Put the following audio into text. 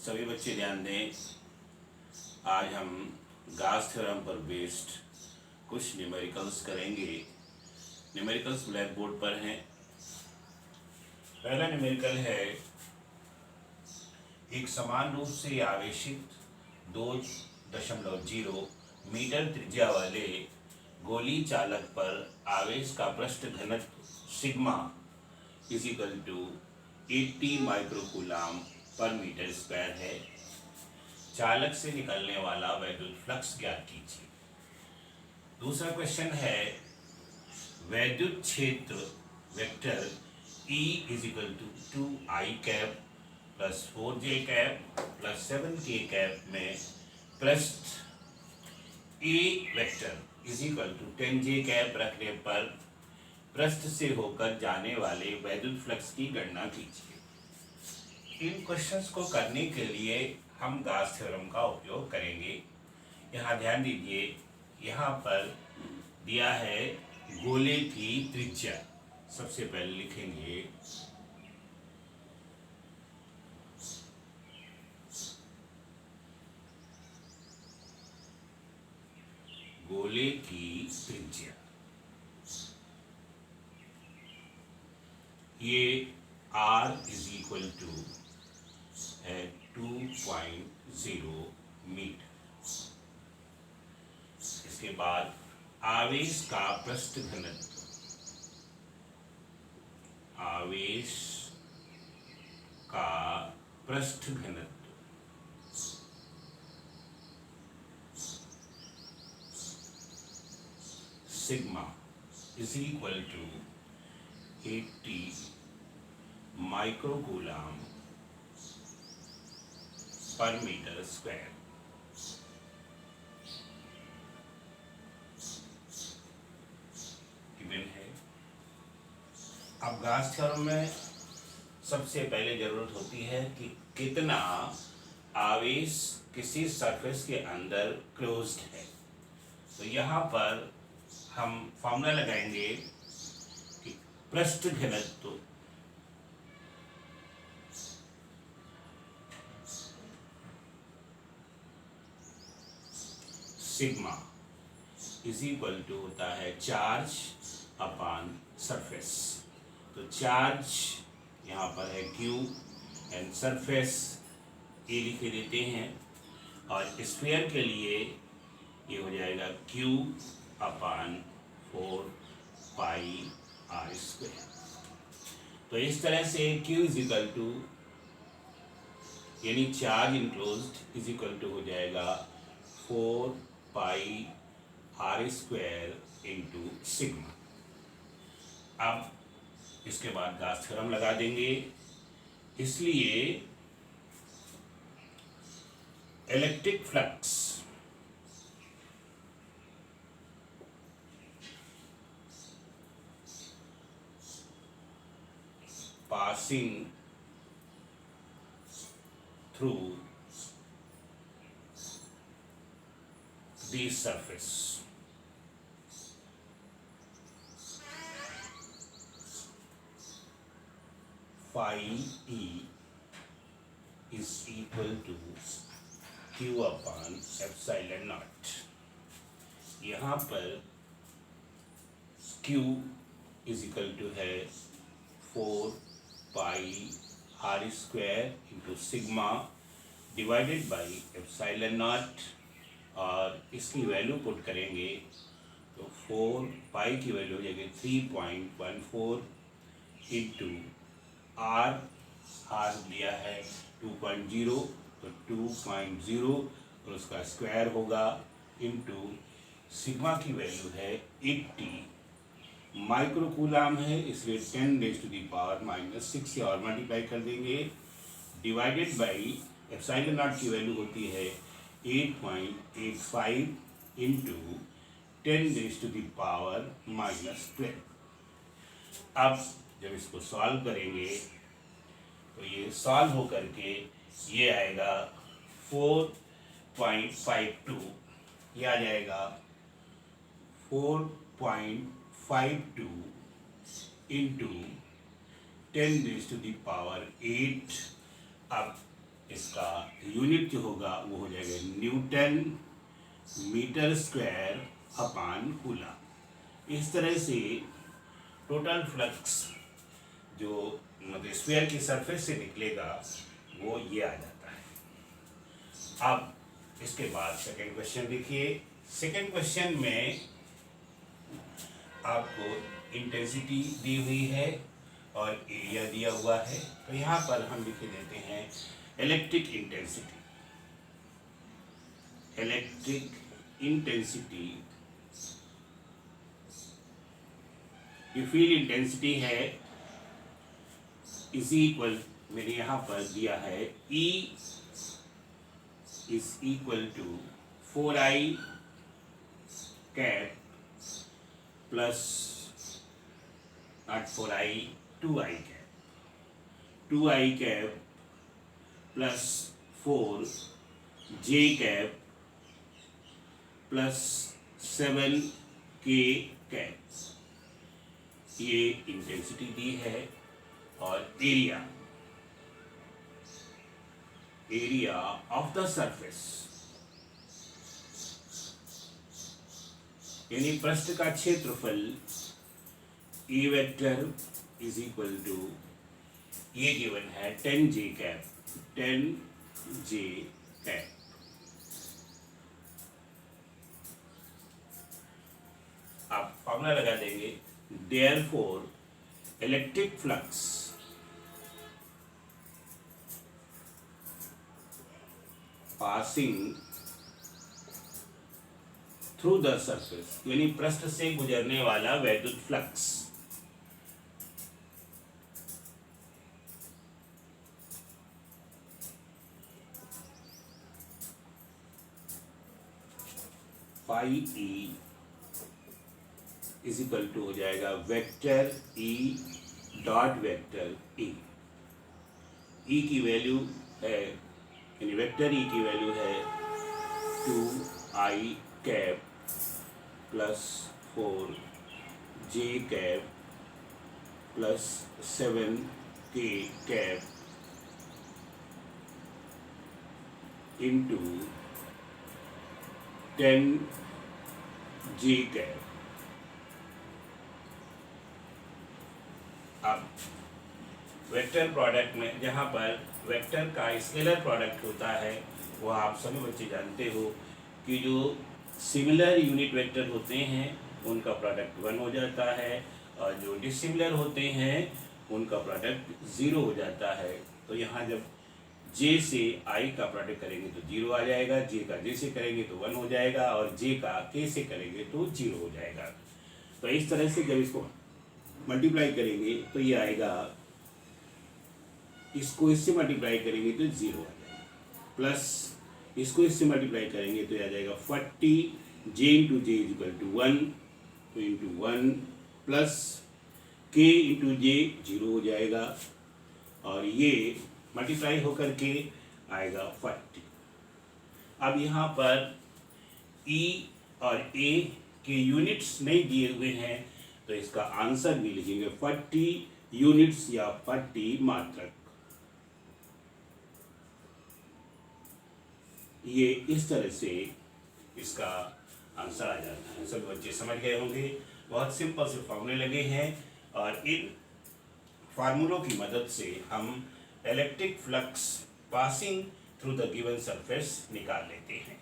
सभी बच्चे ध्यान दें। आज हम गास थ्योरम पर बेस्ड कुछ न्यूमेरिकल्स करेंगे। न्यूमेरिकल्स ब्लैक बोर्ड पर हैं। पहला न्यूमेरिकल है, एक समान रूप से आवेशित 2.0 मीटर त्रिज्या वाले गोली चालक पर आवेश का पृष्ठ घनत्व सिग्मा इजिकल टू 80 माइक्रोकूलाम पर मीटर स्क्वायर है। चालक से निकलने वाला वैद्युत फ्लक्स ज्ञात कीजिए। दूसरा क्वेश्चन है, वैद्युत क्षेत्र vector E is equal to 2I cap plus 4J cap plus 7K cap में पृष्ठ A vector is equal to 10J cap रखने पर पृष्ठ से होकर जाने वाले वैद्युत फ्लक्स की गणना कीजिए। इन क्वेश्चंस को करने के लिए हम गास थ्योरम का उपयोग करेंगे। यहाँ ध्यान दीजिए, यहाँ पर दिया है गोले की त्रिज्या। सबसे पहले लिखेंगे गोले की त्रिज्या। ये R इज इक्वल टू है 2.0 मीटर। इसके बाद आवेश का पृष्ठ घनत्व, आवेश का पृष्ठ घनत्व सिग्मा इज इक्वल टू 80 माइक्रोकूलाम पर मीटर स्क्वायर। गिवन है। अब गास थ्योरम में सबसे पहले जरूरत होती है कि कितना आवेश किसी सरफेस के अंदर क्लोज्ड है। तो यहाँ पर हम फॉर्मूला लगाएंगे कि पृष्ठ घनत्व सिग्मा इज इक्वल टू होता है चार्ज अपॉन सरफेस। तो चार्ज यहाँ पर है Q एंड सरफेस ए लिखे देते हैं, और स्फीयर के लिए ये हो जाएगा Q upon 4 pi R square. तो इस तरह से Q इज इक्वल टू यानी charge enclosed is equal to हो जाएगा 4 pi R square into sigma. अब इसके बाद गास थ्योरम लगा देंगे। इसलिए electric flux passing through the surface phi E is equal to Q upon epsilon naught। यहाँ पर Q is equal to है 4 pi R square into sigma divided by epsilon not, और इसकी वैल्यू पुट करेंगे तो 4 पाई की वैल्यू हो जाएगी 3.14 इंटू R दिया है 2.0, तो 2.0 और उसका स्क्वायर होगा इंटू सिग्मा की वैल्यू है 80 माइक्रोकूलाम है, इसलिए 10 रेज़ टू दी पावर -6 से और मल्टीप्लाई कर देंगे, डिवाइडेड बाई एप्सिलॉन नॉट की वैल्यू होती है 8.85 into 10 raise to the power -12। अब जब इसको सॉल्व करेंगे तो ये सॉल्व हो करके ये आएगा 4.52, ये आ जाएगा 4.52 into 10 raise to the power 8। अब इसका यूनिट जो होगा वो हो जाएगा newton metre square upon coulomb. इस तरह से टोटल फ्लक्स जो मतलब स्फीयर की सरफेस से निकलेगा वो ये आ जाता है। अब इसके बाद सेकंड क्वेश्चन देखिए। सेकंड क्वेश्चन में आपको इंटेंसिटी दी हुई है और एरिया दिया हुआ है। तो यहाँ पर हम लिख देते हैं इलेक्ट्रिक इंटेंसिटी। इलेक्ट्रिक इंटेंसिटी ये फील्ड इंटेंसिटी है इज इक्वल, मैंने यहाँ पर दिया है E is equal to 4I cap plus not 4I 2I cap 2I cap plus 4J cap plus 7K cap, ये इंटेंसिटी दी है। और एरिया ऑफ द सरफेस यानी पृष्ठ का क्षेत्रफल E vector is equal to, ये गिवन है 10J कैप 10J कैप। आप फॉर्मूला लगा देंगे, therefore electric flux passing through the surface यानी पृष्ठ से गुजरने वाला वैद्युत flux phi E is equal to हो जाएगा vector E dot vector E। E की वैल्यू है यानी वेक्टर E की वैल्यू है 2I cap plus 4J cap plus 7K cap into 10J cap. अब वेक्टर प्रोडक्ट में जहाँ पर वेक्टर का स्केलर प्रोडक्ट होता है वो आप सभी बच्चे जानते हो कि जो सिमिलर यूनिट वेक्टर होते हैं उनका प्रोडक्ट 1 हो जाता है और जो डिसिमिलर होते हैं उनका प्रोडक्ट 0 हो जाता है। तो यहाँ जब J से I का प्रोडक्ट करेंगे तो 0 आ जाएगा, J का J से करेंगे तो 1 हो जाएगा और J का K से करेंगे तो 0 हो जाएगा। तो इस तरह से जब इसको मल्टीप्लाई करेंगे तो ये आएगा, इसको इससे मल्टीप्लाई करेंगे तो 0 आ जाएगा, प्लस इसको इससे मल्टीप्लाई करेंगे तो आ जाएगा 40 J into J is equal to 1 तो into 1 plus K into J 0 हो जाएगा और ये मल्टीप्लाई होकर के आएगा 40। अब यहाँ पर E और A के यूनिट्स नहीं दिए हुए हैं तो इसका आंसर भी लिखेंगे 40 यूनिट्स या 40 मात्रक। ये इस तरह से इसका आंसर आ जाता है। सब बच्चे समझ गए होंगे, बहुत सिंपल से फॉर्मूले लगे हैं और इन फार्मूलों की मदद से हम electric flux passing through the given surface निकाल लेते हैं।